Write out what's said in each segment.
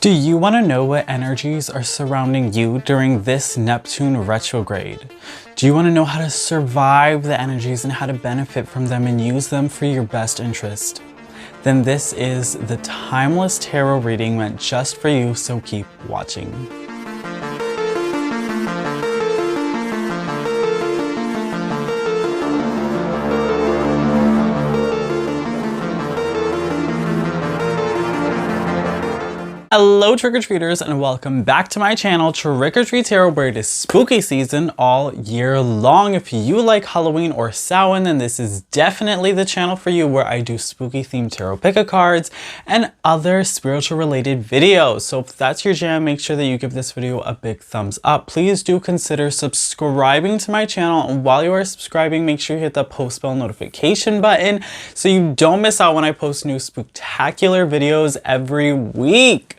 Do you want to know what energies are surrounding you during this Neptune retrograde? Do you want to know how to survive the energies and how to benefit from them and use them for your best interest? Then this is the timeless tarot reading meant just for you, so keep watching. Hello trick-or-treaters and welcome back to my channel TrickrTreatTarot, where it is spooky season all year long. If you like Halloween or Samhain, then this is definitely the channel for you, where I do spooky themed tarot pick-a-cards and other spiritual related videos. So if that's your jam, make sure that you give this video a big thumbs up. Please do consider subscribing to my channel, and while you are subscribing, make sure you hit the post bell notification button so you don't miss out when I post new spectacular videos every week.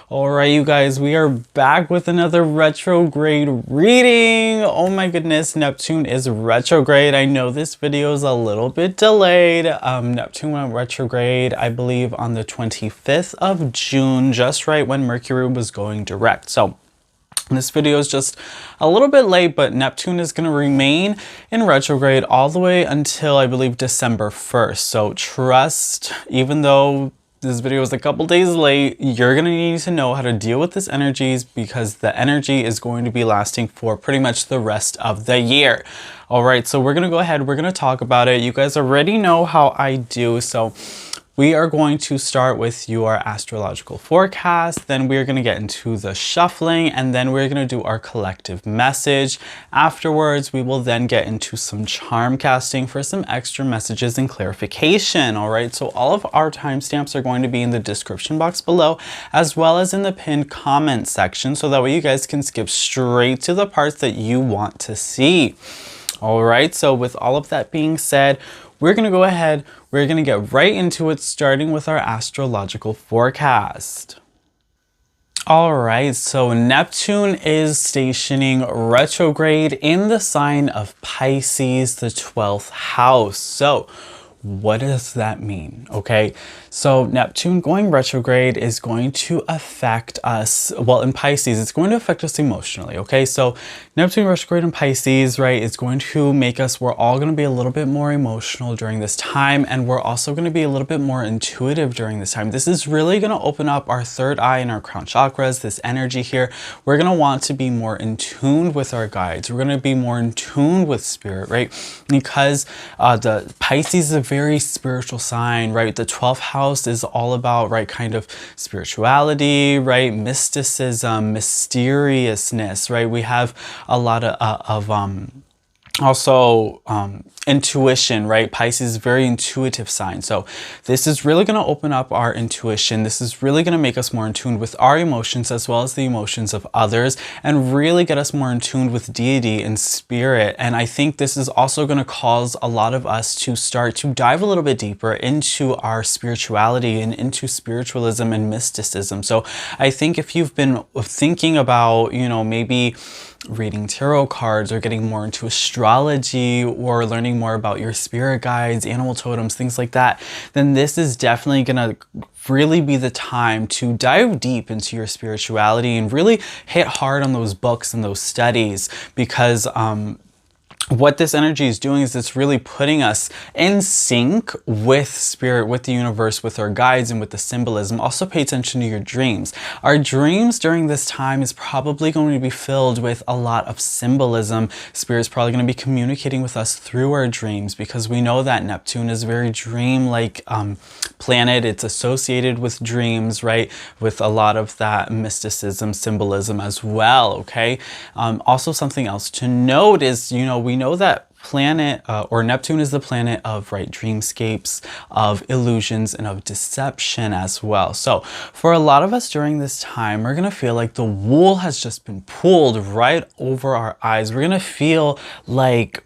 Alright you guys, we are back with another retrograde reading. Oh my goodness, Neptune is retrograde. I know this video is a little bit delayed. Neptune went retrograde, I believe, on the 25th of June, just right when Mercury was going direct. So this video is just a little bit late, but Neptune is going to remain in retrograde all the way until, I believe, December 1st. So trust, even though this video is a couple days late, you're going to need to know how to deal with this energies, because the energy is going to be lasting for pretty much the rest of the year. All right, so we're going to go ahead. We're going to talk about it. You guys already know how I do. So we are going to start with your astrological forecast, then we're going to get into the shuffling, and then we're going to do our collective message. Afterwards, we will then get into some charm casting for some extra messages and clarification. All right, so all of our timestamps are going to be in the description box below, as well as in the pinned comment section, so that way you guys can skip straight to the parts that you want to see. All right, so with all of that being said, we're going to go ahead, we're going to get right into it, starting with our astrological forecast. All right, so Neptune is stationing retrograde in the sign of Pisces, the 12th house. So what does that mean? Okay, so Neptune going retrograde is going to affect us, well, in Pisces, it's going to affect us emotionally. Okay, so Neptune retrograde in Pisces, right, it's going to make us, we're all going to be a little bit more emotional during this time, and we're also going to be a little bit more intuitive during this time. This is really going to open up our third eye and our crown chakras, this energy here. We're going to want to be more in tune with our guides. We're going to be more in tune with spirit, right? Because the Pisces is a very spiritual sign, right? The 12th house is all about, right, kind of spirituality, right? Mysticism, mysteriousness, right? We have a lot of intuition, right? Pisces is a very intuitive sign. So this is really going to open up our intuition. This is really going to make us more in tune with our emotions as well as the emotions of others, and really get us more in tune with deity and spirit. And I think this is also going to cause a lot of us to start to dive a little bit deeper into our spirituality and into spiritualism and mysticism. So I think if you've been thinking about, you know, maybe reading tarot cards or getting more into astrology or learning more about your spirit guides, animal totems, things like that, then this is definitely gonna really be the time to dive deep into your spirituality and really hit hard on those books and those studies, because what this energy is doing is it's really putting us in sync with spirit, with the universe, with our guides, and with the symbolism. Also pay attention to your dreams. Our dreams during this time is probably going to be filled with a lot of symbolism. Spirit's probably going to be communicating with us through our dreams, because we know that Neptune is a very dream-like planet. It's associated with dreams, right? With a lot of that mysticism, symbolism as well, okay? Also, something else to note is, you know, we know that planet or Neptune is the planet of, right, dreamscapes, of illusions, and of deception as well. So for a lot of us during this time, we're gonna feel like the wool has just been pulled right over our eyes. We're gonna feel like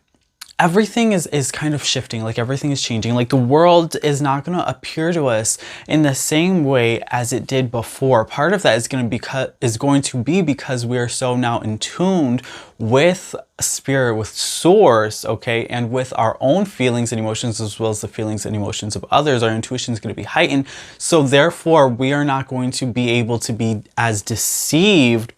everything is kind of shifting, like everything is changing. Like the world is not going to appear to us in the same way as it did before. Part of that is going to be because we are so now in tuned with spirit, with source, okay, and with our own feelings and emotions, as well as the feelings and emotions of others. Our intuition is going to be heightened. So therefore, we are not going to be able to be as deceived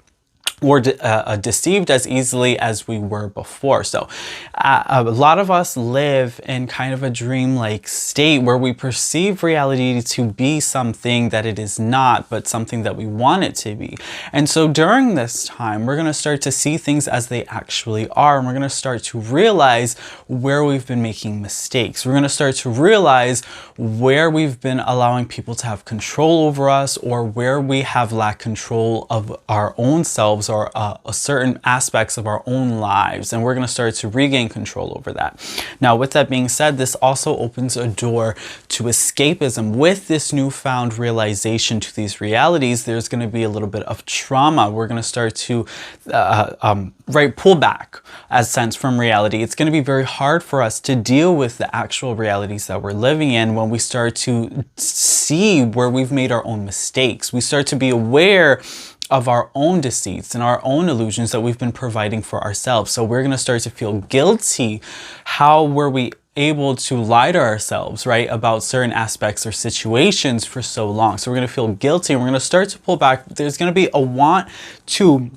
or deceived as easily as we were before. So a lot of us live in kind of a dream-like state where we perceive reality to be something that it is not, but something that we want it to be. And so during this time, we're going to start to see things as they actually are, and we're going to start to realize where we've been making mistakes. We're going to start to realize where we've been allowing people to have control over us, or where we have lacked control of our own selves, or certain aspects of our own lives, and we're going to start to regain control over that. Now, with that being said, this also opens a door to escapism. With this newfound realization to these realities, there's going to be a little bit of trauma. We're going to start to pull back, as sense, from reality. It's going to be very hard for us to deal with the actual realities that we're living in when we start to see where we've made our own mistakes. We start to be aware of our own deceits and our own illusions that we've been providing for ourselves. So we're going to start to feel guilty. How were we able to lie to ourselves, right, about certain aspects or situations for so long? So we're going to feel guilty, and we're going to start to pull back. There's going to be a want to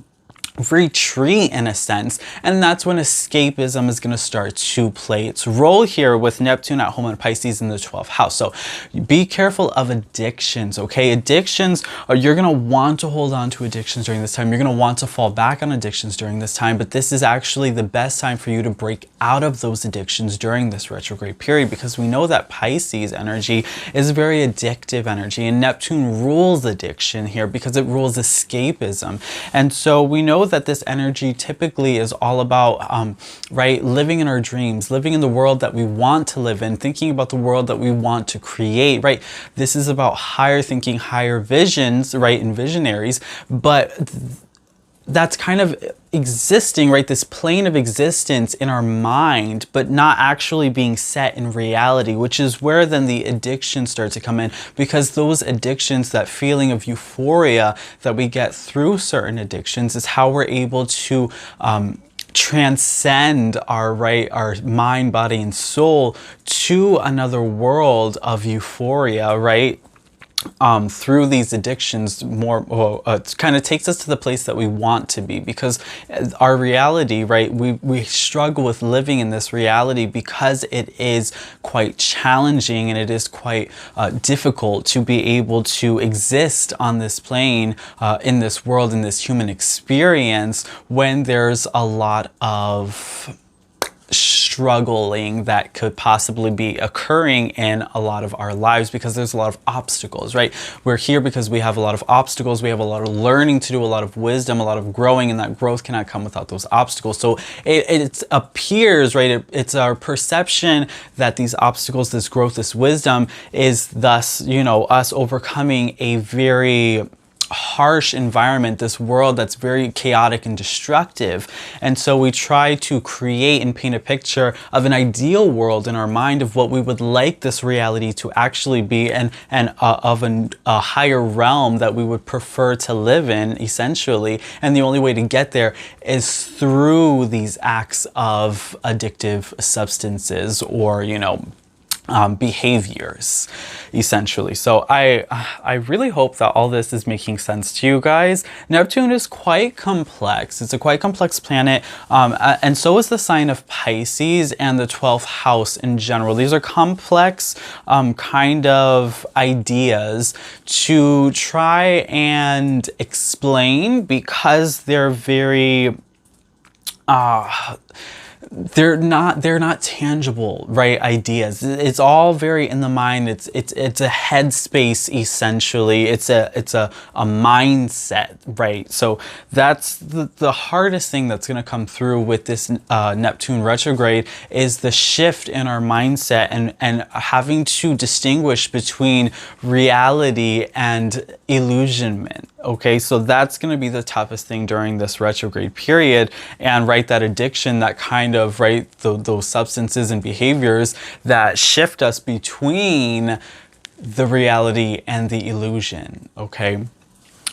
retreat, in a sense, and that's when escapism is going to start to play its role here, with Neptune at home in Pisces in the 12th house. So be careful of addictions, okay? Addictions, you're going to want to hold on to addictions during this time. You're going to want to fall back on addictions during this time, but this is actually the best time for you to break out of those addictions during this retrograde period, because we know that Pisces energy is very addictive energy, and Neptune rules addiction here because it rules escapism. And so we know that this energy typically is all about living in our dreams, living in the world that we want to live in, thinking about the world that we want to create, right? This is about higher thinking, higher visions, right, and visionaries, but that's kind of existing, right, this plane of existence in our mind, but not actually being set in reality, which is where then the addictions start to come in, because those addictions, that feeling of euphoria that we get through certain addictions, is how we're able to transcend our mind, body, and soul to another world of euphoria, right? Through these addictions, it kind of takes us to the place that we want to be, because our reality, right, we struggle with living in this reality because it is quite challenging, and it is quite difficult to be able to exist on this plane, in this world, in this human experience, when there's a lot of struggling that could possibly be occurring in a lot of our lives, because there's a lot of obstacles, right? We're here because we have a lot of obstacles. We have a lot of learning to do, a lot of wisdom, a lot of growing, and that growth cannot come without those obstacles. So it appears, right, it's our perception that these obstacles, this growth, this wisdom is thus, us overcoming a very harsh environment, this world that's very chaotic and destructive. And so we try to create and paint a picture of an ideal world in our mind of what we would like this reality to actually be, and of a higher realm that we would prefer to live in, essentially. And the only way to get there is through these acts of addictive substances, or behaviors, essentially. So I really hope that all this is making sense to you guys. Neptune is quite complex. It's a quite complex planet, and so is the sign of Pisces and the 12th house in general. These are complex kind of ideas to try and explain, because they're very they're not tangible, right, ideas. It's all very in the mind. It's a headspace, essentially. It's a mindset, right? So that's the hardest thing that's going to come through with this Neptune retrograde, is the shift in our mindset, and having to distinguish between reality and illusionment. Okay, so that's going to be the toughest thing during this retrograde period, and right, that addiction, that kind kind of, right, those substances and behaviors that shift us between the reality and the illusion, okay?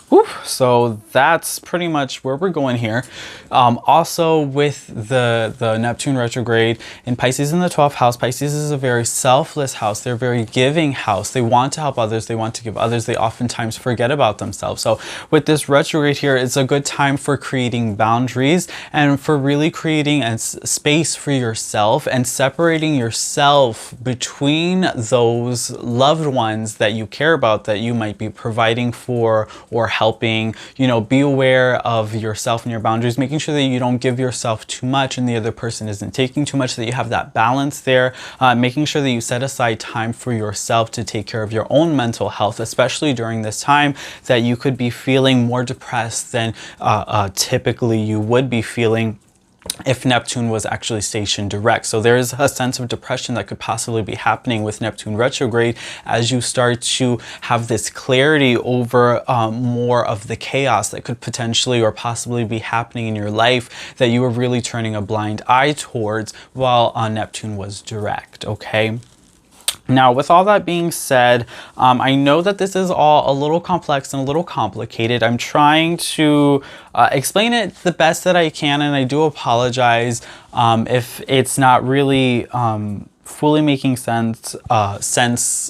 Whew. So that's pretty much where we're going here. Also with the Neptune retrograde in Pisces in the 12th house, Pisces is a very selfless house. They're a very giving house. They want to help others. They want to give others. They oftentimes forget about themselves. So with this retrograde here, it's a good time for creating boundaries and for really creating a space for yourself and separating yourself between those loved ones that you care about, that you might be providing for or helping. You know, be aware of yourself and your boundaries, making sure that you don't give yourself too much and the other person isn't taking too much, so that you have that balance there. Making sure that you set aside time for yourself to take care of your own mental health, especially during this time that you could be feeling more depressed than typically you would be feeling if Neptune was actually stationed direct. So there is a sense of depression that could possibly be happening with Neptune retrograde as you start to have this clarity over more of the chaos that could potentially or possibly be happening in your life that you were really turning a blind eye towards while Neptune was direct, okay? Now, with all that being said, I know that this is all a little complex and a little complicated. I'm trying to explain it the best that I can, and I do apologize if it's not really fully making sense,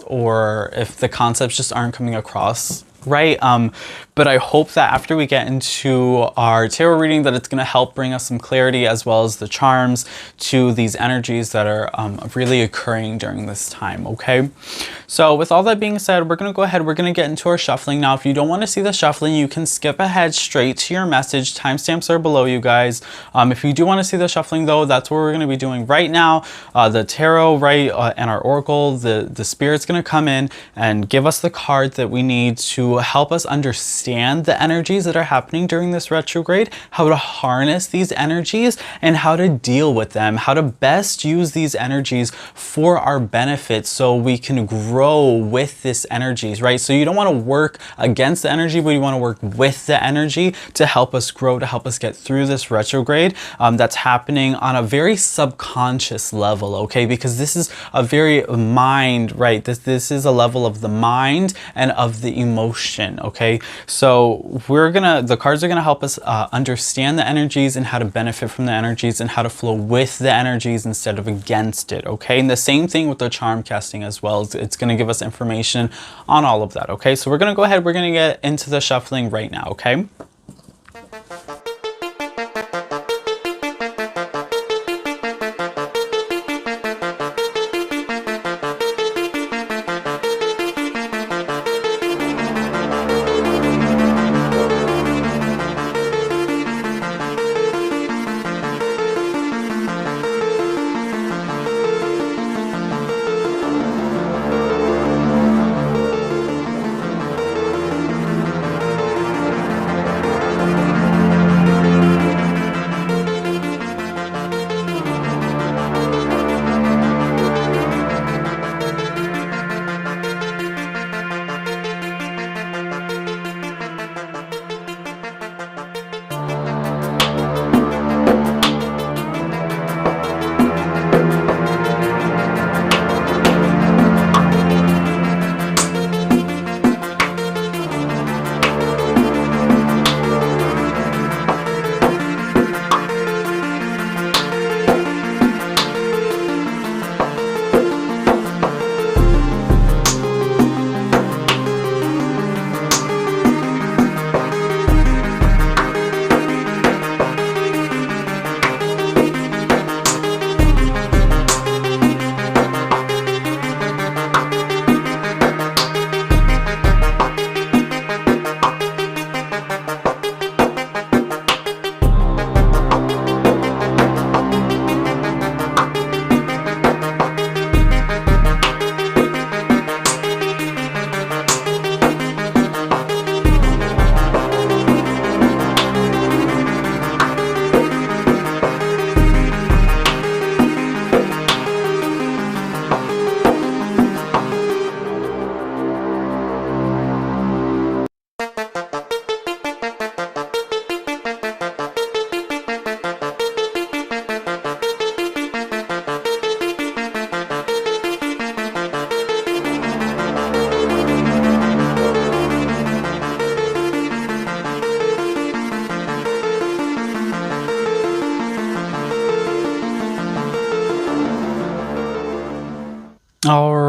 or if the concepts just aren't coming across right. But I hope that after we get into our tarot reading that it's going to help bring us some clarity as well as the charms to these energies that are really occurring during this time, okay? So with all that being said, we're going to go ahead, we're going to get into our shuffling. Now, if you don't want to see the shuffling, you can skip ahead straight to your message. Timestamps are below, you guys. If you do want to see the shuffling though, that's what we're going to be doing right now. The tarot, right, and our oracle, the spirit's going to come in and give us the card that we need to help us understand the energies that are happening during this retrograde, how to harness these energies, and how to deal with them, how to best use these energies for our benefit so we can grow with this energies, right? So you don't want to work against the energy, but you want to work with the energy to help us grow, to help us get through this retrograde that's happening on a very subconscious level, okay? Because this is a very mind, right? This is a level of the mind and of the emotion, okay? So the cards are gonna help us understand the energies and how to benefit from the energies and how to flow with the energies instead of against it, okay? And the same thing with the charm casting as well. It's gonna give us information on all of that, okay? So we're gonna go ahead, we're gonna get into the shuffling right now, okay?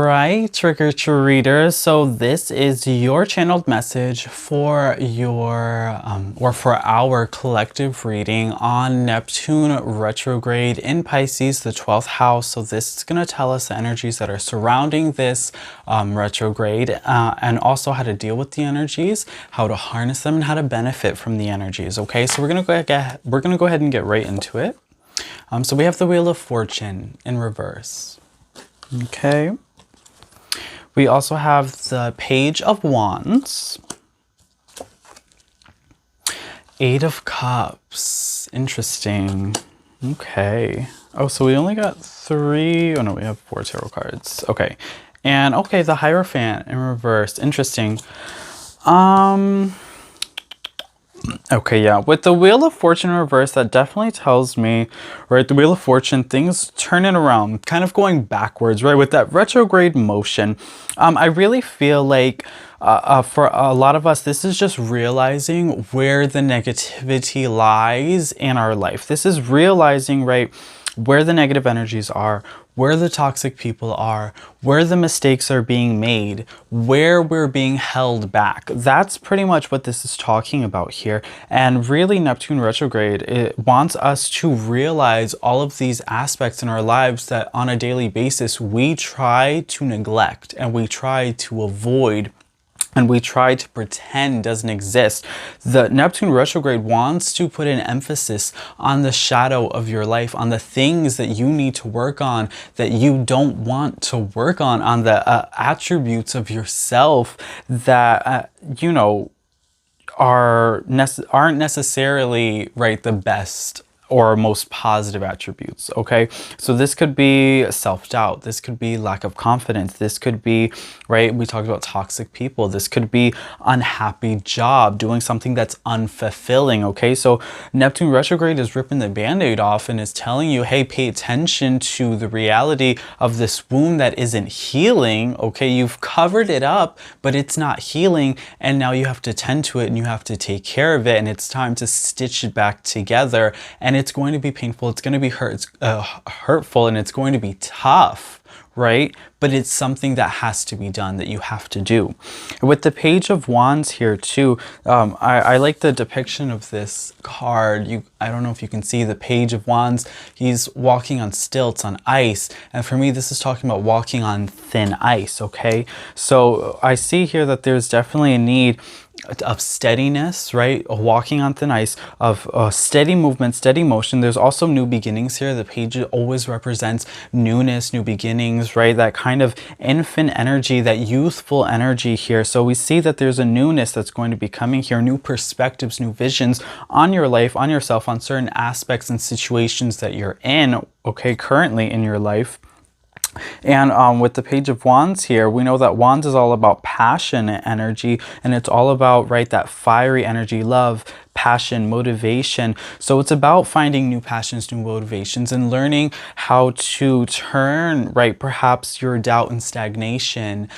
right, trick-or-treaters. So this is your channeled message for your or for our collective reading on Neptune retrograde in Pisces, the 12th house. So this is going to tell us the energies that are surrounding this retrograde, and also how to deal with the energies, how to harness them, and how to benefit from the energies. Okay, so we're going to go ahead and get right into it. So we have the Wheel of Fortune in reverse. Okay. We also have the Page of Wands. Eight of Cups. Interesting. Okay. Oh, so we only got three. Oh no, we have 4 tarot cards. Okay. And okay, the Hierophant in reverse. Interesting. Okay, yeah, with the Wheel of Fortune in reverse, that definitely tells me, right, the Wheel of Fortune, things turning around, kind of going backwards, right, with that retrograde motion. I really feel like for a lot of us, this is just realizing where the negativity lies in our life. This is realizing, right, where the negative energies are, where the toxic people are, where the mistakes are being made, where we're being held back. That's pretty much what this is talking about here. And really, Neptune retrograde, it wants us to realize all of these aspects in our lives that on a daily basis we try to neglect and we try to avoid and we try to pretend doesn't exist. The Neptune retrograde wants to put an emphasis on the shadow of your life, on the things that you need to work on, that you don't want to work on the attributes of yourself that, you know, aren't necessarily, right, the best or most positive attributes. Okay, so this could be self-doubt, this could be lack of confidence, this could be, right, we talked about toxic people, this could be unhappy job, doing something that's unfulfilling. Okay, so Neptune retrograde is ripping the band-aid off and is telling you, hey, pay attention to the reality of this wound that isn't healing. Okay, you've covered it up, but it's not healing, and now you have to tend to it and you have to take care of it, and it's time to stitch it back together. And it's going to be painful, it's going to be hurtful, and it's going to be tough, right? But it's something that has to be done, that you have to do. With the Page of Wands here too, I like the depiction of this card. I don't know if you can see the Page of Wands. He's walking on stilts, on ice. And for me, this is talking about walking on thin ice, okay? So I see here that there's definitely a need of steadiness, right? Walking on thin ice, of steady movement, steady motion. There's also new beginnings here. The page always represents newness, new beginnings, right? That kind of infant energy, that youthful energy here. So we see that there's a newness that's going to be coming here, new perspectives, new visions on your life, on yourself, on certain aspects and situations that you're in, okay, currently in your life. And with the Page of Wands here, we know that Wands is all about passion and energy, and it's all about, right, that fiery energy, love, passion, motivation. So it's about finding new passions, new motivations, and learning how to turn, right, perhaps your doubt and stagnation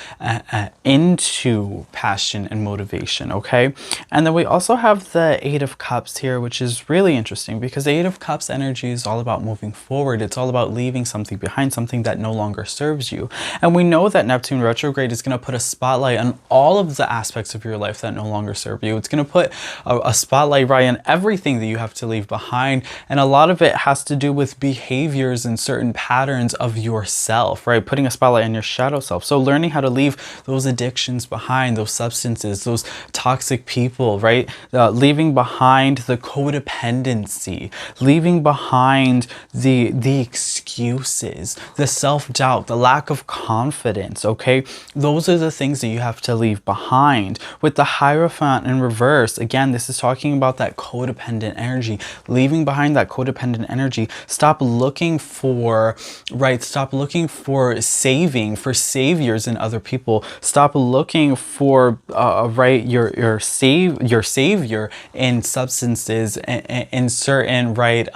into passion and motivation, okay? And then we also have the Eight of Cups here, which is really interesting because the Eight of Cups energy is all about moving forward. It's all about leaving something behind, something that no longer serves you. And we know that Neptune retrograde is going to put a spotlight on all of the aspects of your life that no longer serve you. It's going to put a spotlight, right, on everything that you have to leave behind, and a lot of it has to do with behaviors and certain patterns of yourself, right? Putting a spotlight on your shadow self. So learning how to leave those addictions behind, those substances, those toxic people, right? Leaving behind the codependency, leaving behind the excuses, the self-doubt, the lack of confidence, okay? Those are the things that you have to leave behind. With the Hierophant in reverse, again, this is talking about that codependent energy, leaving behind that codependent energy. Stop looking for, right, stop looking for saviors in other people. Stop looking for, right, your savior in substances, in certain, right,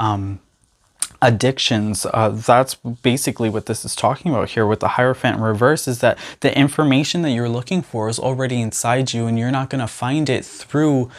addictions. That's basically what this is talking about here with the Hierophant in reverse, is that the information that you're looking for is already inside you, and you're not going to find it through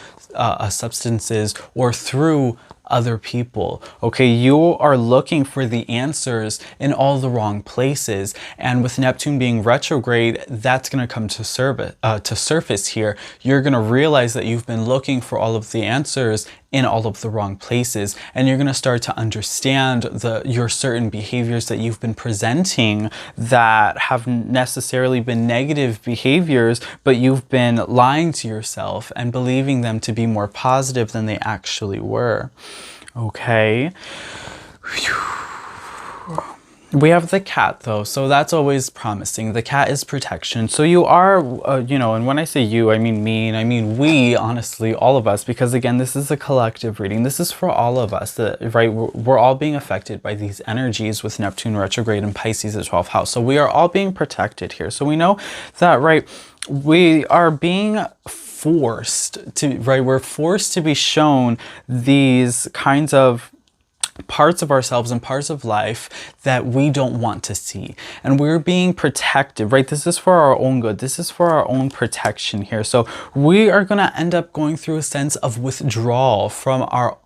substances or through other people. Okay, you are looking for the answers in all the wrong places. And with Neptune being retrograde, that's going to come to surface here. You're going to realize that you've been looking for all of the answers in all of the wrong places, and you're going to start to understand your certain behaviors that you've been presenting that have necessarily been negative behaviors, but you've been lying to yourself and believing them to be more positive than they actually were. Okay. We have the cat though, so that's always promising. The cat is protection. So you are, you know, and when I say you, I mean me, and I mean we, honestly, all of us, because again, this is a collective reading. This is for all of us, right? We're all being affected by these energies with Neptune retrograde and Pisces at 12th house. So we are all being protected here. So we know that, right, we are being forced to, right, we're forced to be shown these kinds of parts of ourselves and parts of life that we don't want to see, and we're being protected, right? This is for our own good. This is for our own protection here. So we are going to end up going through a sense of withdrawal from our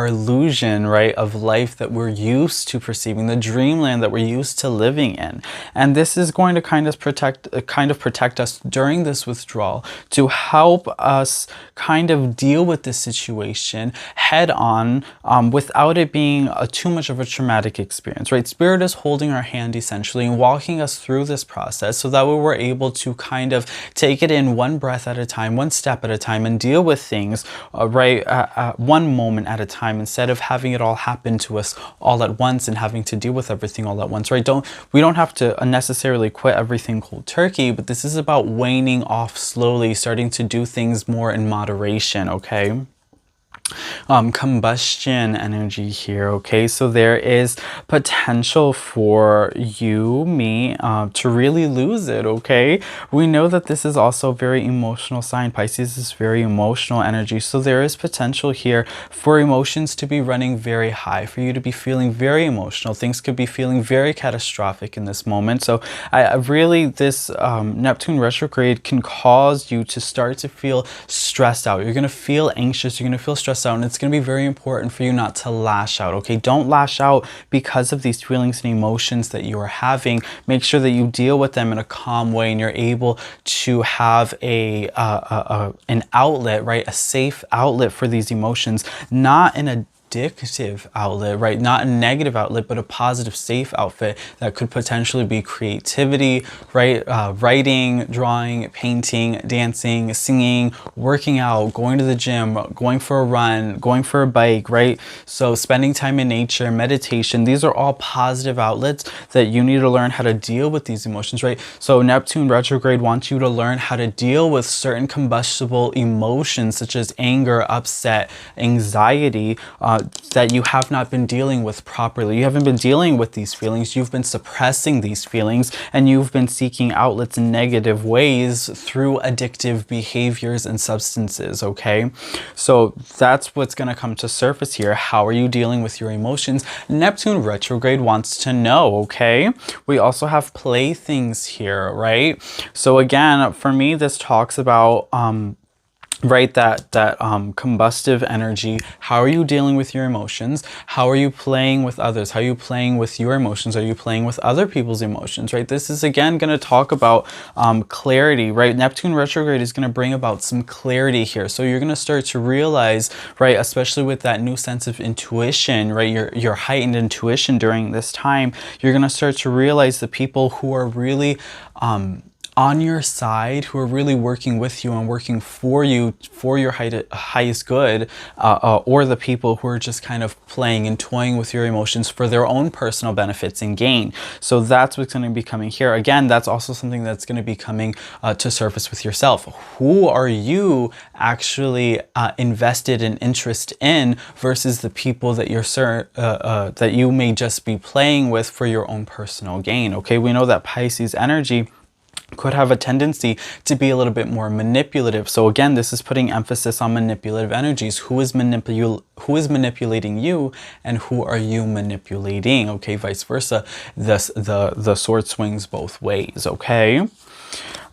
illusion, right, of life that we're used to perceiving, the dreamland that we're used to living in. And this is going to kind of protect us during this withdrawal, to help us kind of deal with this situation head on, without it being too much of a traumatic experience, right? Spirit is holding our hand essentially and walking us through this process, so that way we're able to kind of take it in one breath at a time, one step at a time, and deal with things, one moment at a time, instead of having it all happen to us all at once and having to deal with everything all at once, right? We don't have to necessarily quit everything cold turkey, but this is about waning off slowly, starting to do things more in moderation, okay? Combustion energy here. Okay, so there is potential for you, me, to really lose it. Okay, we know that this is also a very emotional sign. Pisces is very emotional energy, so there is potential here for emotions to be running very high, for you to be feeling very emotional. Things could be feeling very catastrophic in this moment. So I really, this Neptune retrograde can cause you to start to feel stressed out. You're going to feel anxious, you're going to feel stressed out, and it's going to be very important for you not to lash out. Okay, don't lash out because of these feelings and emotions that you are having. Make sure that you deal with them in a calm way, and you're able to have an outlet, right, a safe outlet for these emotions, not in a addictive outlet, right? Not a negative outlet, but a positive, safe outfit that could potentially be creativity, right? Writing, drawing, painting, dancing, singing, working out, going to the gym, going for a run, going for a bike, right? So spending time in nature, meditation, these are all positive outlets that you need to learn how to deal with these emotions, right? So Neptune retrograde wants you to learn how to deal with certain combustible emotions such as anger, upset, anxiety, that you have not been dealing with properly. You haven't been dealing with these feelings. You've been suppressing these feelings, and you've been seeking outlets in negative ways through addictive behaviors and substances, okay? So that's what's going to come to surface here. How are you dealing with your emotions? Neptune retrograde wants to know, okay? We also have playthings here, right? So again, for me, this talks about right, that combustive energy. How are you dealing with your emotions? How are you playing with others? How are you playing with your emotions? Are you playing with other people's emotions, right? This is again going to talk about clarity, right? Neptune retrograde is going to bring about some clarity here. So you're going to start to realize, right, especially with that new sense of intuition, right, your heightened intuition during this time, you're going to start to realize the people who are really on your side, who are really working with you and working for you for your highest good, or the people who are just kind of playing and toying with your emotions for their own personal benefits and gain. So that's what's going to be coming here. Again, that's also something that's going to be coming to surface with yourself. Who are you actually invested in interest in versus the people that you're that you may just be playing with for your own personal gain? Okay, we know that Pisces energy could have a tendency to be a little bit more manipulative. So again, this is putting emphasis on manipulative energies. Who is manipulating you, and who are you manipulating? Okay, vice versa. The sword swings both ways. Okay.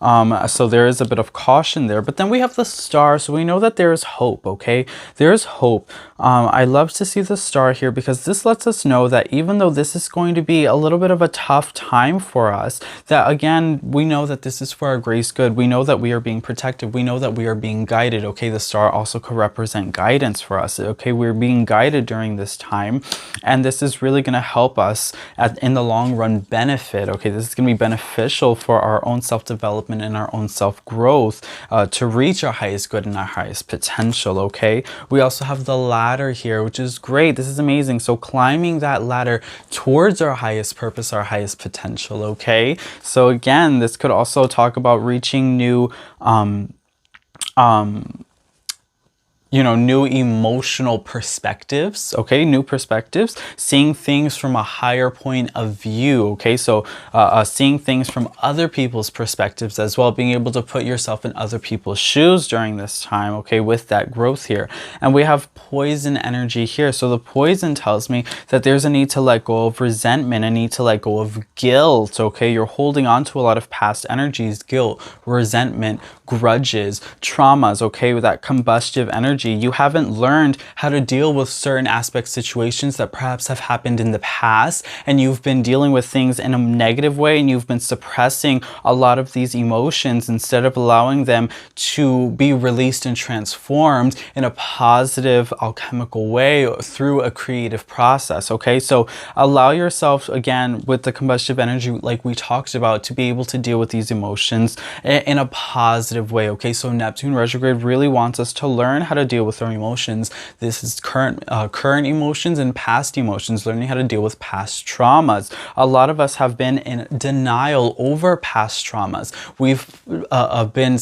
So there is a bit of caution there. But then we have the star, so we know that there is hope, okay? There is hope. I love to see the star here because this lets us know that even though this is going to be a little bit of a tough time for us, that again, we know that this is for our greatest good. We know that we are being protected. We know that we are being guided, okay? The star also could represent guidance for us, okay? We're being guided during this time, and this is really going to help us in the long run benefit, okay? This is going to be beneficial for our own self-development and our own self-growth to reach our highest good and our highest potential, okay? We also have the ladder here, which is great. This is amazing. So climbing that ladder towards our highest purpose, our highest potential, okay? So again, this could also talk about reaching new new emotional perspectives, okay? New perspectives, seeing things from a higher point of view, okay? So seeing things from other people's perspectives as well, being able to put yourself in other people's shoes during this time, okay? With that growth here. And we have poison energy here. So the poison tells me that there's a need to let go of resentment, a need to let go of guilt, okay? You're holding on to a lot of past energies, guilt, resentment, grudges, traumas, okay? With that combustive energy, you haven't learned how to deal with certain aspect situations that perhaps have happened in the past, and you've been dealing with things in a negative way, and you've been suppressing a lot of these emotions instead of allowing them to be released and transformed in a positive alchemical way through a creative process, okay? So allow yourself, again, with the combustive energy like we talked about, to be able to deal with these emotions in a positive way, okay? So Neptune retrograde really wants us to learn how to deal with our emotions. This is current emotions and past emotions, learning how to deal with past traumas. A lot of us have been in denial over past traumas. We've been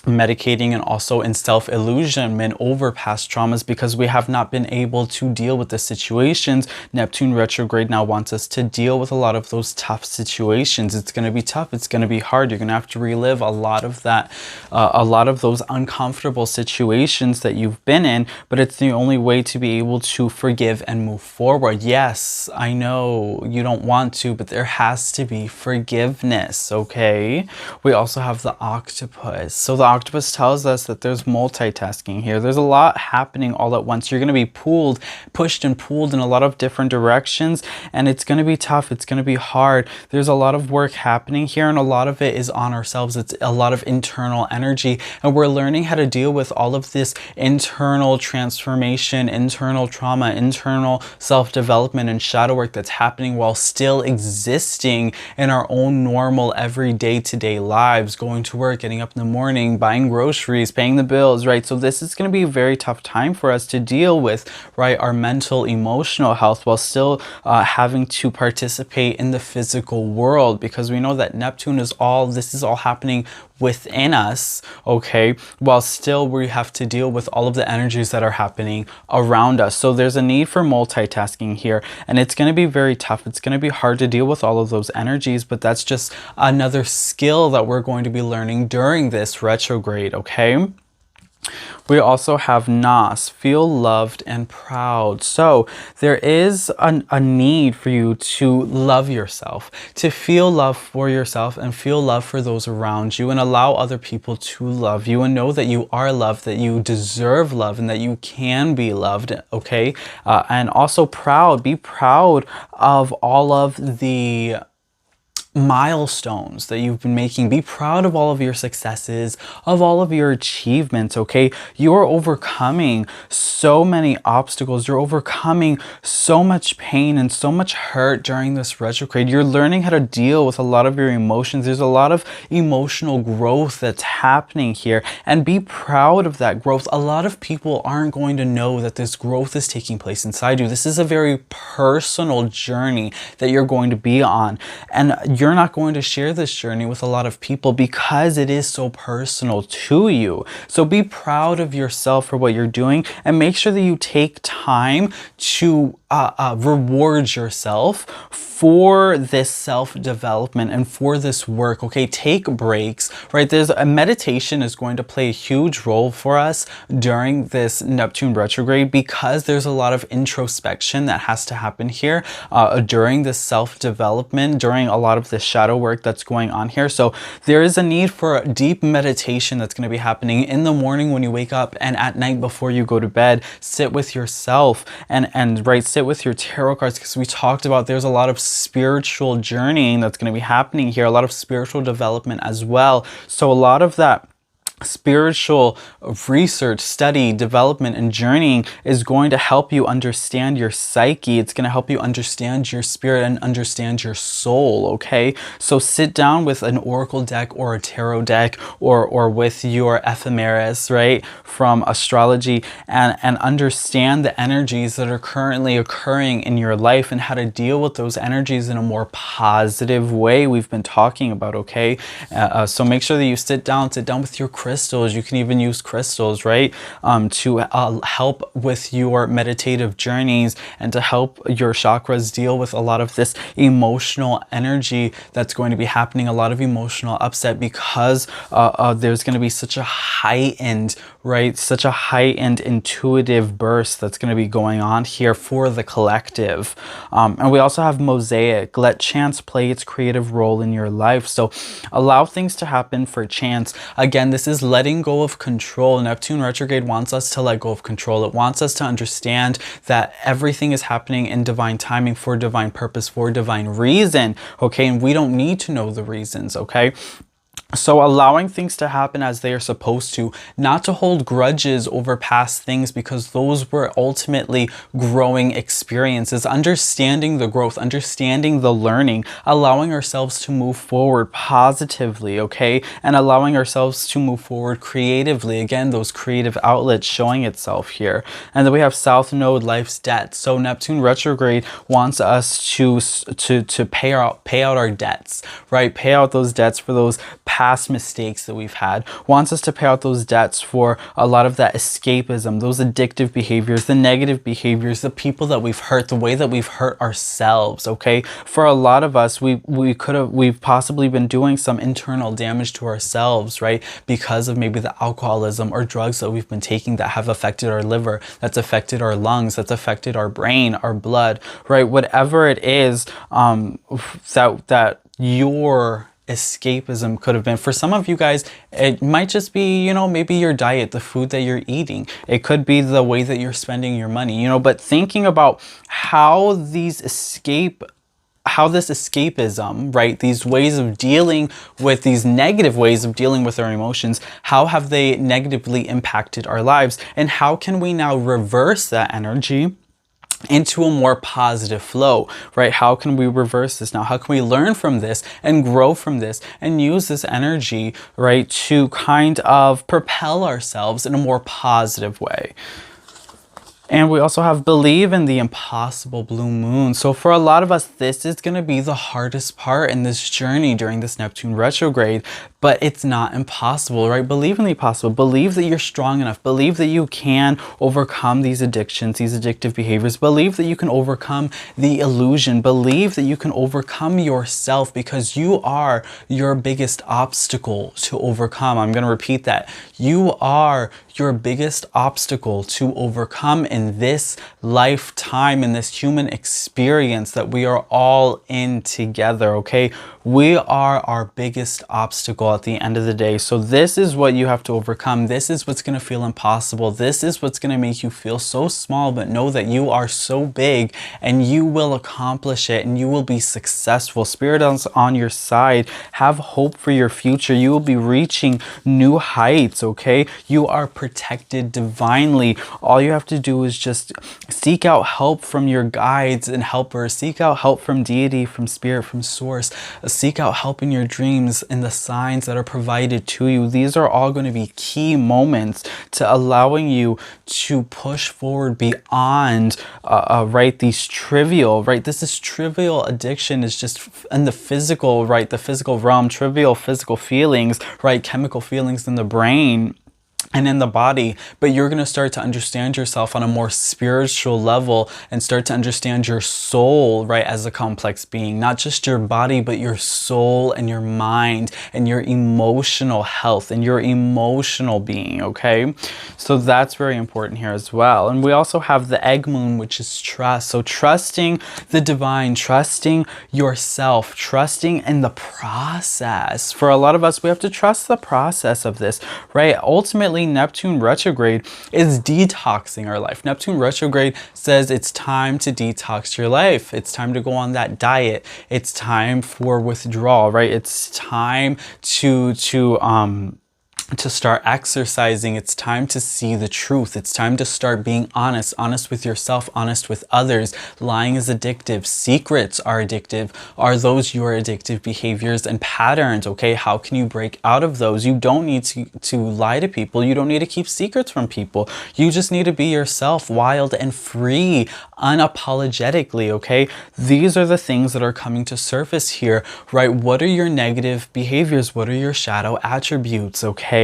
medicating and also in self-illusionment over past traumas because we have not been able to deal with the situations. Neptune retrograde now wants us to deal with a lot of those tough situations. It's going to be tough. It's going to be hard. You're going to have to relive a lot of that, a lot of those uncomfortable situations that you've been in, but it's the only way to be able to forgive and move forward. Yes, I know you don't want to, but there has to be forgiveness, okay? We also have the octopus. So the octopus tells us that there's multitasking here. There's a lot happening all at once. You're going to be pushed and pulled in a lot of different directions, and it's going to be tough. It's going to be hard. There's a lot of work happening here, and a lot of it is on ourselves. It's a lot of internal energy, and we're learning how to deal with all of this internal transformation, internal trauma, internal self-development and shadow work that's happening while still existing in our own normal everyday to-day lives, going to work, getting up in the morning, buying groceries, paying the bills, right? So this is going to be a very tough time for us to deal with, right? Our mental, emotional health while still having to participate in the physical world, because we know that Neptune is this is all happening within us, okay, while still we have to deal with all of the energies that are happening around us. So there's a need for multitasking here, and it's going to be very tough. It's going to be hard to deal with all of those energies, but that's just another skill that we're going to be learning during this retrograde, okay? We also have Nas, feel loved and proud. So there is a need for you to love yourself, to feel love for yourself and feel love for those around you, and allow other people to love you, and know that you are loved, that you deserve love, and that you can be loved, okay? And also proud. Be proud of all of the milestones that you've been making. Be proud of all of your successes, of all of your achievements, okay? You're overcoming so many obstacles. You're overcoming so much pain and so much hurt during this retrograde. You're learning how to deal with a lot of your emotions. There's a lot of emotional growth that's happening here, and be proud of that growth. A lot of people aren't going to know that this growth is taking place inside you. This is a very personal journey that you're going to be on, and you're not going to share this journey with a lot of people because it is so personal to you. So be proud of yourself for what you're doing, and make sure that you take time to reward yourself for this self-development and for this work, okay? Take breaks, right? There's a meditation is going to play a huge role for us during this Neptune retrograde, because there's a lot of introspection that has to happen here during this self-development, during a lot of of this shadow work that's going on here. So there is a need for deep meditation that's going to be happening in the morning when you wake up, and at night before you go to bed. Sit with yourself and right, sit with your tarot cards, because we talked about there's a lot of spiritual journeying that's going to be happening here, a lot of spiritual development as well. So a lot of that spiritual research, study, development, and journeying is going to help you understand your psyche. It's going to help you understand your spirit and understand your soul, okay? So sit down with an oracle deck or a tarot deck, or with your ephemeris, right, from astrology, and understand the energies that are currently occurring in your life and how to deal with those energies in a more positive way we've been talking about, okay? So make sure that you sit down with your crystals. You can even use crystals, right, to help with your meditative journeys and to help your chakras deal with a lot of this emotional energy that's going to be happening, a lot of emotional upset, because there's going to be such a heightened, right, such a heightened intuitive burst that's going to be going on here for the collective. And we also have mosaic. Let chance play its creative role in your life. So allow things to happen for chance. Again, this is letting go of control. Neptune retrograde wants us to let go of control. It wants us to understand that everything is happening in divine timing, for divine purpose, for divine reason, okay? And we don't need to know the reasons, okay? So allowing things to happen as they are supposed to, not to hold grudges over past things, because those were ultimately growing experiences, understanding the growth, understanding the learning, allowing ourselves to move forward positively, okay? And allowing ourselves to move forward creatively. Again, those creative outlets showing itself here. And then we have South Node, life's debt. So Neptune retrograde wants us to pay out our debts, right? Pay out those debts for those past mistakes that we've had. Wants us to pay out those debts for a lot of that escapism, those addictive behaviors, the negative behaviors, the people that we've hurt, the way that we've hurt ourselves, okay? For a lot of us, we've possibly been doing some internal damage to ourselves, right? Because of maybe the alcoholism or drugs that we've been taking that have affected our liver, that's affected our lungs, that's affected our brain, our blood, right? Whatever it is, that your escapism could have been. For some of you guys, it might just be, you know, maybe your diet, the food that you're eating. It could be the way that you're spending your money, you know, but thinking about how this escapism, right, these ways of dealing with, these negative ways of dealing with our emotions, how have they negatively impacted our lives, and how can we now reverse that energy into a more positive flow, right? How can we reverse this now? How can we learn from this and grow from this and use this energy, right, to kind of propel ourselves in a more positive way? And we also have believe in the impossible blue moon. So for a lot of us, this is going to be the hardest part in this journey during this Neptune retrograde, but it's not impossible, right? Believe in the possible. Believe that you're strong enough. Believe that you can overcome these addictions, these addictive behaviors. Believe that you can overcome the illusion. Believe that you can overcome yourself, because you are your biggest obstacle to overcome. I'm going to repeat that. You are your biggest obstacle to overcome in this lifetime, in this human experience that we are all in together, okay? We are our biggest obstacle at the end of the day. So this is what you have to overcome. This is what's going to feel impossible. This is what's going to make you feel so small, but know that you are so big and you will accomplish it and you will be successful. Spirit is on your side. Have hope for your future. You will be reaching new heights, okay? You are protected divinely. All you have to do is just seek out help from your guides and helpers. Seek out help from deity, from spirit, from source. Seek out help in your dreams, in the signs that are provided to you. These are all going to be key moments to allowing you to push forward beyond, right, these trivial, right? This is trivial addiction is just in the physical, right? The physical realm, trivial physical feelings, right? Chemical feelings in the brain. and in the body, but you're going to start to understand yourself on a more spiritual level and start to understand your soul, right, as a complex being, not just your body, but your soul and your mind and your emotional health and your emotional being, okay? So that's very important here as well. And we also have the egg moon, which is trust. So trusting the divine, trusting yourself, trusting in the process. For a lot of us, we have to trust the process of this, right? Ultimately, Neptune retrograde is detoxing our life. Neptune retrograde says it's time to detox your life. It's time to go on that diet. It's time for withdrawal, right? It's time to start exercising. It's time to see the truth. It's time to start being honest with yourself, honest with others. Lying is addictive. Secrets are addictive. Are those your addictive behaviors and patterns? Okay, how can you break out of those? You don't need to lie to people. You don't need to keep secrets from people. You just need to be yourself, wild and free, unapologetically, okay? These are the things that are coming to surface here, right? What are your negative behaviors? What are your shadow attributes, okay?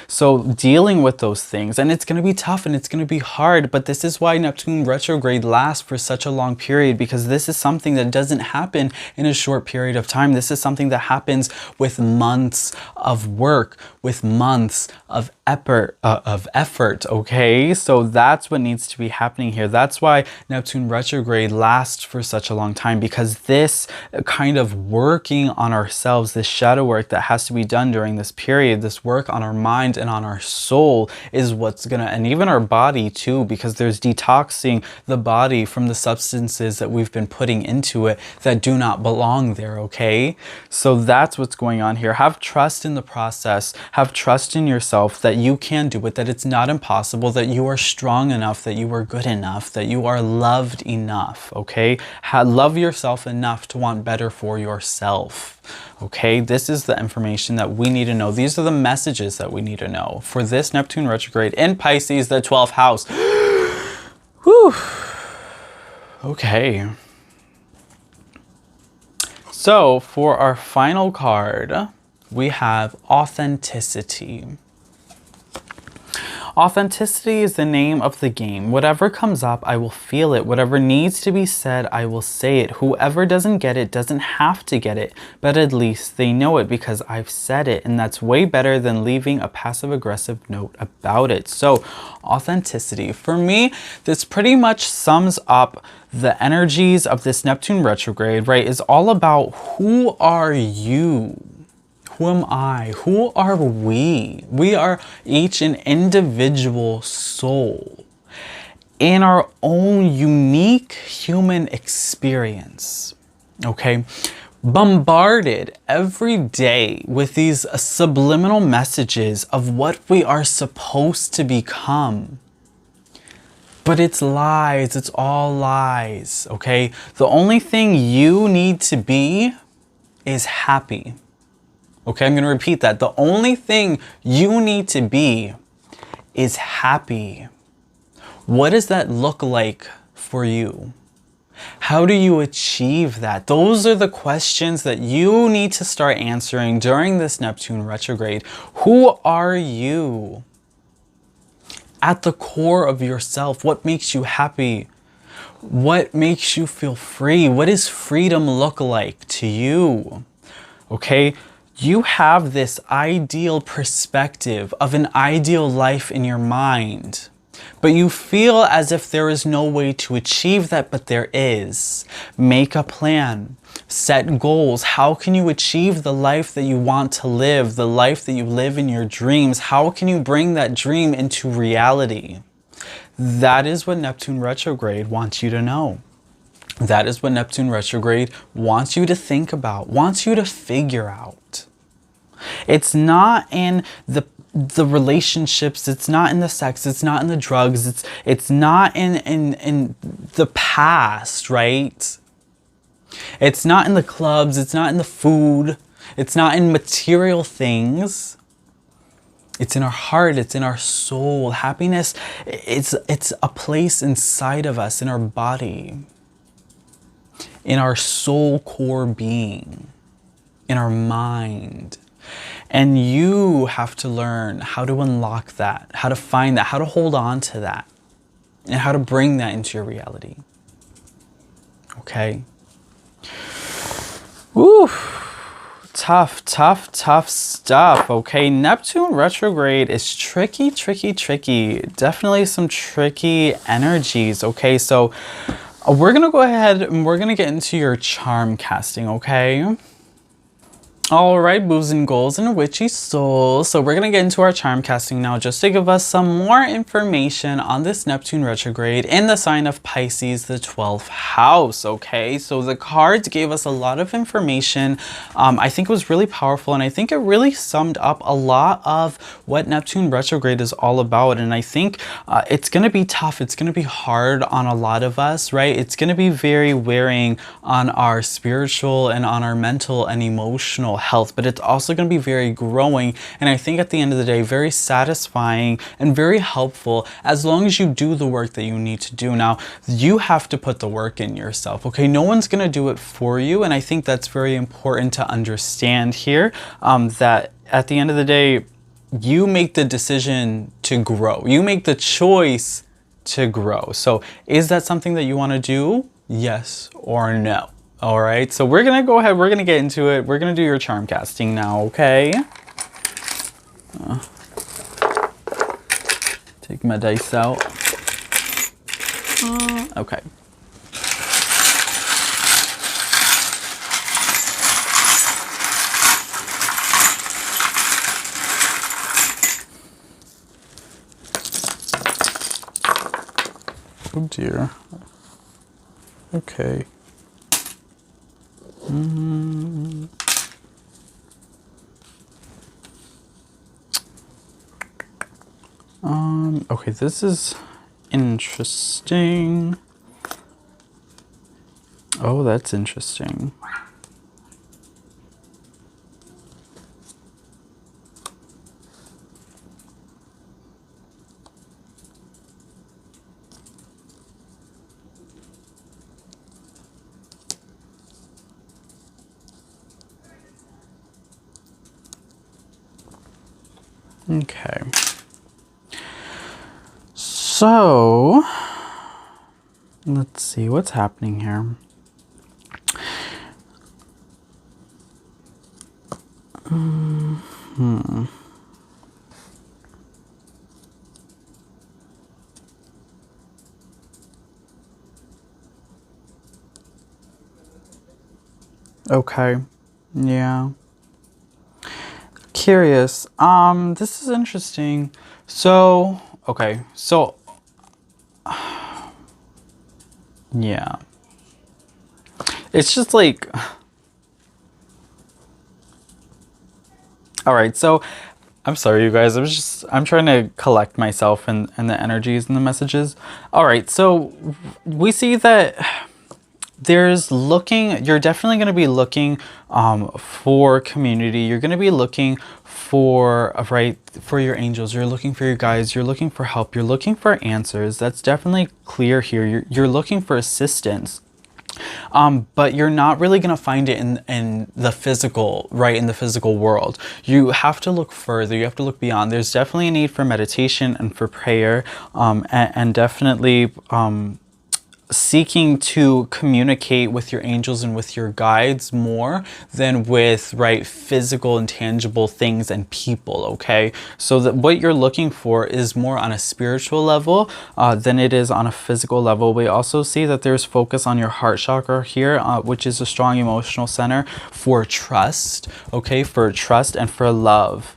So dealing with those things, and it's going to be tough and it's going to be hard, but this is why Neptune retrograde lasts for such a long period, because this is something that doesn't happen in a short period of time. This is something that happens with months of work, with months of effort, okay? So that's what needs to be happening here. That's why Neptune retrograde lasts for such a long time, because this kind of working on ourselves, this shadow work that has to be done during this period, this work on our mind and on our soul is what's gonna, and even our body too, because there's detoxing the body from the substances that we've been putting into it that do not belong there, okay? So that's what's going on here. Have trust in the process. Have trust in yourself that you can do it, that it's not impossible, that you are strong enough, that you are good enough, that you are loved enough, okay? Love yourself enough to want better for yourself, okay? This is the information that we need to know. These are the messages that we need to know for this Neptune retrograde in Pisces, the 12th house. Whew. Okay. So for our final card, we have authenticity. Authenticity is the name of the game. Whatever comes up, I will feel it. Whatever needs to be said, I will say it. Whoever doesn't get it doesn't have to get it, but at least they know it because I've said it. And that's way better than leaving a passive-aggressive note about it. So authenticity. For me, this pretty much sums up the energies of this Neptune retrograde, right? Is all about who are you? Who am I? Who are we? We are each an individual soul in our own unique human experience, okay? Bombarded every day with these subliminal messages of what we are supposed to become. But it's lies, it's all lies, okay? The only thing you need to be is happy. Okay, I'm going to repeat that. The only thing you need to be is happy. What does that look like for you? How do you achieve that? Those are the questions that you need to start answering during this Neptune retrograde. Who are you? At the core of yourself, what makes you happy? What makes you feel free? What does freedom look like to you? Okay? You have this ideal perspective of an ideal life in your mind, but you feel as if there is no way to achieve that, but there is. Make a plan, set goals. How can you achieve the life that you want to live, the life that you live in your dreams? How can you bring that dream into reality? That is what Neptune retrograde wants you to know. That is what Neptune retrograde wants you to think about, wants you to figure out. It's not in the relationships, it's not in the sex, it's not in the drugs, it's not in the past, right? It's not in the clubs, it's not in the food, it's not in material things. It's in our heart, it's in our soul. Happiness, it's a place inside of us, in our body, in our soul core being, in our mind. And you have to learn how to unlock that, how to find that, how to hold on to that, and how to bring that into your reality. Okay? Woo! Tough stuff. Okay, Neptune retrograde is tricky. Definitely some tricky energies. Okay, so we're gonna go ahead and we're gonna get into your charm casting, okay? All right, boos and ghouls and witchy souls. So we're going to get into our charm casting now just to give us some more information on this Neptune retrograde in the sign of Pisces, the 12th house. Okay, so the cards gave us a lot of information. I think it was really powerful, and I think it really summed up a lot of what Neptune retrograde is all about. And I think it's going to be tough. It's going to be hard on a lot of us, right? It's going to be very wearing on our spiritual and on our mental and emotional health, but it's also going to be very growing, and I think at the end of the day very satisfying and very helpful as long as you do the work that you need to do. Now you have to put the work in yourself, okay? No one's going to do it for you, and I think that's very important to understand here, that at the end of the day you make the decision to grow, you make the choice to grow. So is that something that you want to do? Yes or no? All right, so we're gonna go ahead, we're gonna get into it. We're gonna do your charm casting now, okay? Take my dice out. Okay. Oh dear. Okay. Okay, this is interesting. Oh, that's interesting. Okay. So, let's see what's happening here. Okay. Yeah. Curious. This is interesting. So, okay. So, yeah. It's just like, all right. So, I'm sorry, you guys. I'm trying to collect myself and the energies and the messages. All right. So, we see that you're definitely going to be looking for community. You're going to be looking for your angels. You're looking for your guides. You're looking for help. You're looking for answers. That's definitely clear here. You're looking for assistance. But you're not really going to find it in the physical, right? In the physical world. You have to look further. You have to look beyond. There's definitely a need for meditation and for prayer, and definitely seeking to communicate with your angels and with your guides more than with physical and tangible things and people. Okay, so that what you're looking for is more on a spiritual level than it is on a physical level. We also see that there's focus on your heart chakra here, which is a strong emotional center for trust. Okay, for trust and for love.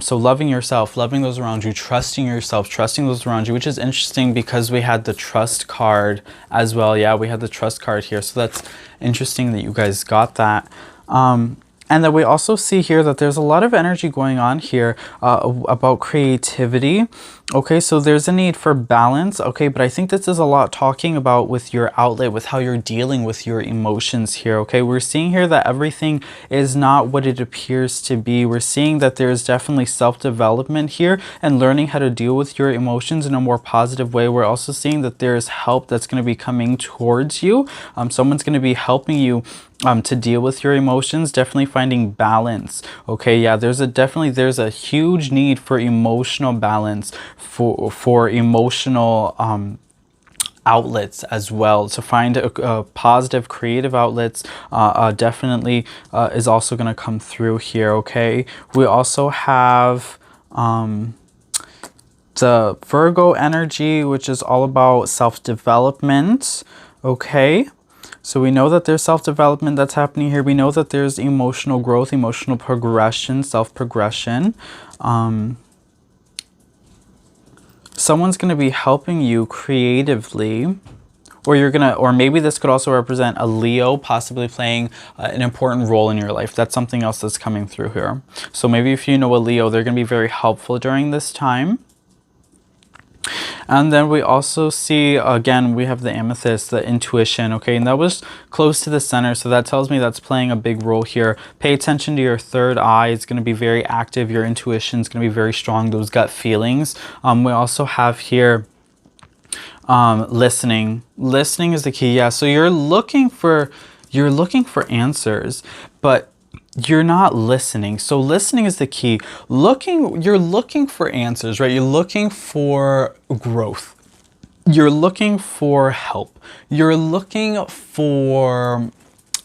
So loving yourself, loving those around you, trusting yourself, trusting those around you, which is interesting because we had the trust card as well. Yeah, we had the trust card here. So that's interesting that you guys got that. And then we also see here that there's a lot of energy going on here about creativity. Okay, so there's a need for balance. Okay, but I think this is a lot talking about with your outlet, with how you're dealing with your emotions here. Okay, we're seeing here that everything is not what it appears to be. We're seeing that there's definitely self-development here and learning how to deal with your emotions in a more positive way. We're also seeing that there's help that's going to be coming towards you. Someone's going to be helping you to deal with your emotions, definitely finding balance. Okay, yeah, there's a huge need for emotional balance, for emotional outlets as well. To find a positive creative outlets definitely is also going to come through here. Okay, we also have the Virgo energy, which is all about self-development. Okay, so we know that there's self-development that's happening here. We know that there's emotional growth, emotional progression, self-progression. Someone's going to be helping you creatively, or maybe this could also represent a Leo possibly playing an important role in your life. That's something else that's coming through here. So maybe if you know a Leo, they're going to be very helpful during this time. And then we also see, again, we have the amethyst, the intuition, okay? And that was close to the center, so that tells me that's playing a big role here. Pay attention to your third eye. It's going to be very active. Your intuition is going to be very strong, those gut feelings. We also have here listening. Listening is the key, yeah. So you're looking for answers, but you're not listening. So listening is the key. You're looking for answers, right? You're looking for growth. You're looking for help. You're looking for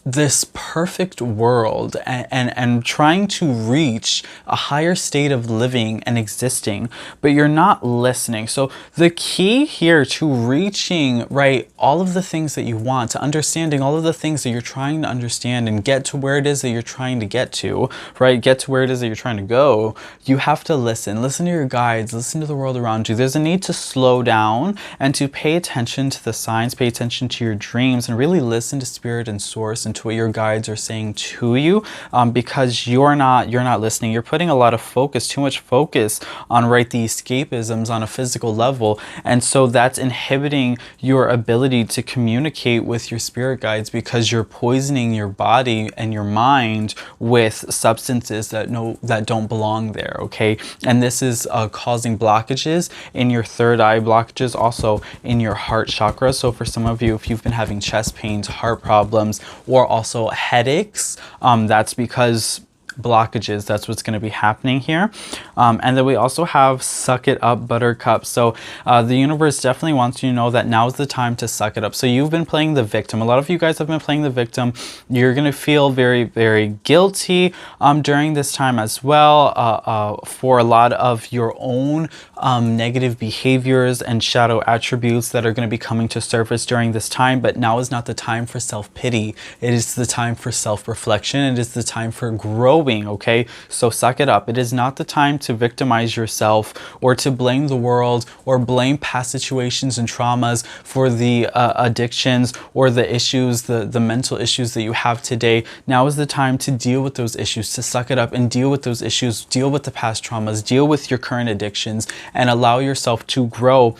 this perfect world and trying to reach a higher state of living and existing, but you're not listening. So the key here to reaching, right, all of the things that you want, to understanding all of the things that you're trying to understand and get to where it is that you're trying to get to, right, get to where it is that you're trying to go, you have to listen. Listen to your guides, listen to the world around you. There's a need to slow down and to pay attention to the signs, pay attention to your dreams, and really listen to spirit and source and to what your guides are saying to you, because you're not listening. You're putting a lot of focus, too much focus on, right, the escapisms on a physical level, and so that's inhibiting your ability to communicate with your spirit guides, because you're poisoning your body and your mind with substances that don't belong there. Okay, and this is causing blockages in your third eye, blockages also in your heart chakra. So for some of you, if you've been having chest pains, heart problems, or also headaches, that's because blockages, that's what's going to be happening here. And then we also have suck it up, buttercup. So the universe definitely wants you to know that now's the time to suck it up. So you've been playing the victim. A lot of you guys have been playing the victim. You're going to feel very, very guilty during this time as well, for a lot of your own negative behaviors and shadow attributes that are going to be coming to surface during this time. But now is not the time for self-pity. It is the time for self-reflection. It is the time for growth. Okay, so suck it up. It is not the time to victimize yourself or to blame the world or blame past situations and traumas for the addictions or the issues, the mental issues that you have today. Now is the time to deal with those issues, to suck it up and deal with those issues, deal with the past traumas, deal with your current addictions, and allow yourself to grow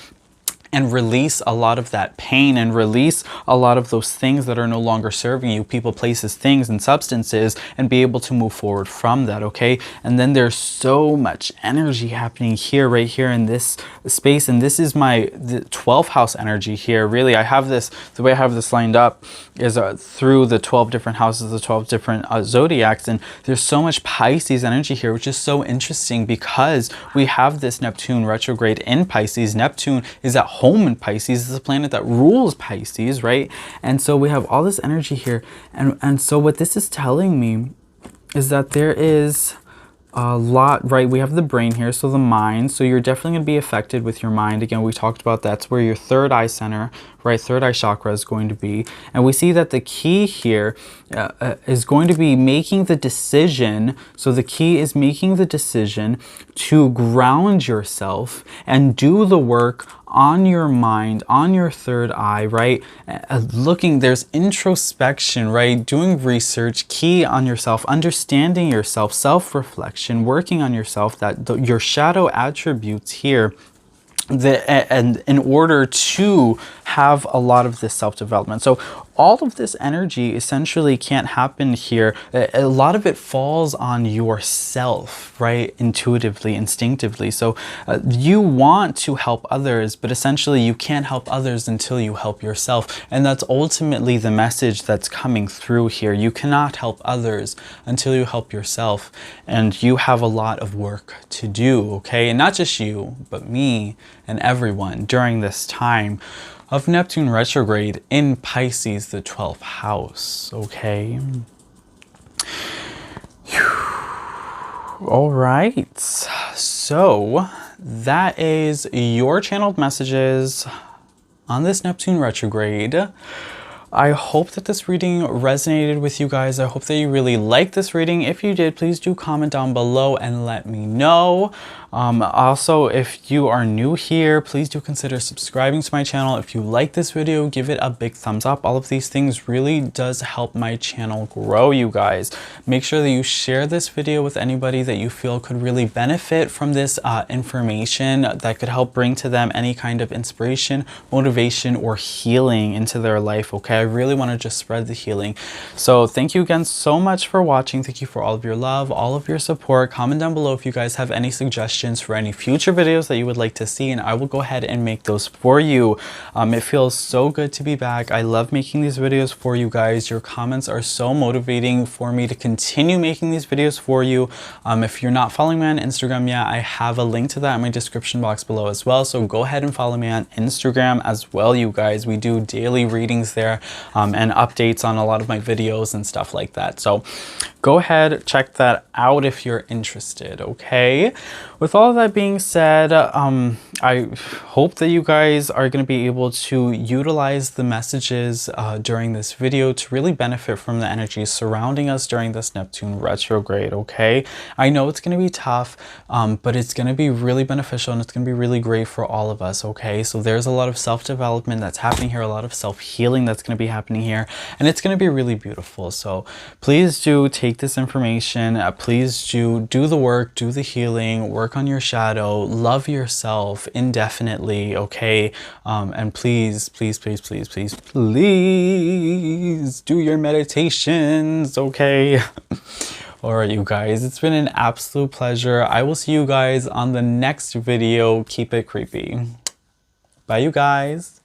and release a lot of that pain and release a lot of those things that are no longer serving you, people, places, things, and substances, and be able to move forward from that. Okay, and then there's so much energy happening here, right here in this space, and this is the 12th house energy here. Really, I have this, the way I have this lined up is through the 12 different houses, the 12 different zodiacs, and there's so much Pisces energy here, which is so interesting because we have this Neptune retrograde in Pisces. Neptune is at home in Pisces. It's a planet that rules Pisces, right? And so we have all this energy here, and so what this is telling me is that there is a lot, right? We have the brain here, so the mind. So you're definitely going to be affected with your mind. Again, we talked about that's where your third eye center, right, third eye chakra is going to be. And we see that the key here is going to be making the decision. So the key is making the decision to ground yourself and do the work on your mind, on your third eye, right? There's introspection, right? Doing research, key on yourself, understanding yourself, self-reflection, working on yourself, that your shadow attributes here, and in order to have a lot of this self-development. So all of this energy essentially can't happen here. A lot of it falls on yourself, right? Intuitively, instinctively. So you want to help others, but essentially you can't help others until you help yourself. And that's ultimately the message that's coming through here. You cannot help others until you help yourself. And you have a lot of work to do, okay? And not just you, but me and everyone during this time of Neptune retrograde in Pisces, the 12th house, okay? All right, so that is your channeled messages on this Neptune retrograde. I hope that this reading resonated with you guys. I hope that you really liked this reading. If you did, please do comment down below and let me know. Also, if you are new here, please do consider subscribing to my channel. If you like this video, give it a big thumbs up. All of these things really does help my channel grow, you guys. Make sure that you share this video with anybody that you feel could really benefit from this information that could help bring to them any kind of inspiration, motivation, or healing into their life, okay? I really want to just spread the healing. So thank you again so much for watching. Thank you for all of your love, all of your support. Comment down below if you guys have any suggestions for any future videos that you would like to see, and I will go ahead and make those for you. It feels so good to be back. I love making these videos for you guys. Your comments are so motivating for me to continue making these videos for you. If you're not following me on Instagram yet, I have a link to that in my description box below as well. So go ahead and follow me on Instagram as well, you guys. We do daily readings there and updates on a lot of my videos and stuff like that. So go ahead, check that out if you're interested, okay? With all of that being said, I hope that you guys are going to be able to utilize the messages during this video to really benefit from the energies surrounding us during this Neptune retrograde, okay? I know it's going to be tough, but it's going to be really beneficial and it's going to be really great for all of us, okay? So there's a lot of self-development that's happening here, a lot of self-healing that's going to be happening here, and it's going to be really beautiful. So please do take this information, please do the work, do the healing, work on your shadow, love yourself indefinitely, okay? And please do your meditations, okay? All right, you guys, it's been an absolute pleasure. I will see you guys on the next video. Keep it creepy. Bye, you guys.